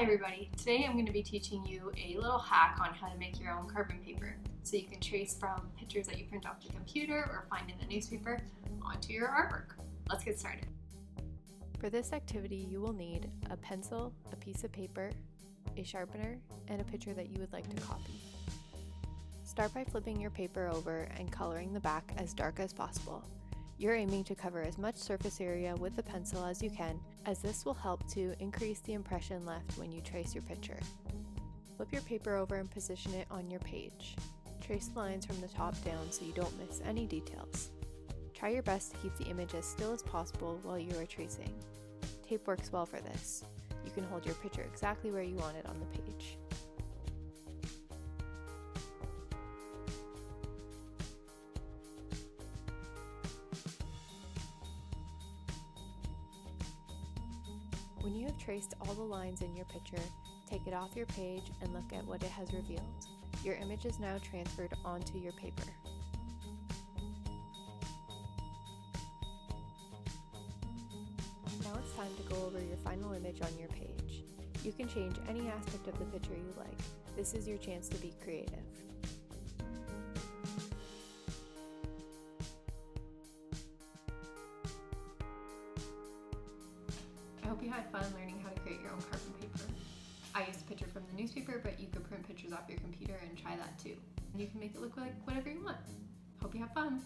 Hi everybody, today I'm going to be teaching you a little hack on how to make your own carbon paper so you can trace from pictures that you print off the computer or find in the newspaper onto your artwork. Let's get started. For this activity you will need a pencil, a piece of paper, a sharpener, and a picture that you would like to copy. Start by flipping your paper over and coloring the back as dark as possible. You're aiming to cover as much surface area with the pencil as you can, as this will help to increase the impression left when you trace your picture. Flip your paper over and position it on your page. Trace the lines from the top down so you don't miss any details. Try your best to keep the image as still as possible while you are tracing. Tape works well for this. You can hold your picture exactly where you want it on the page. When you have traced all the lines in your picture, take it off your page and look at what it has revealed. Your image is now transferred onto your paper. Now it's time to go over your final image on your page. You can change any aspect of the picture you like. This is your chance to be creative. I hope you had fun learning how to create your own carbon paper. I used a picture from the newspaper, but you could print pictures off your computer and try that too. And you can make it look like whatever you want. Hope you have fun!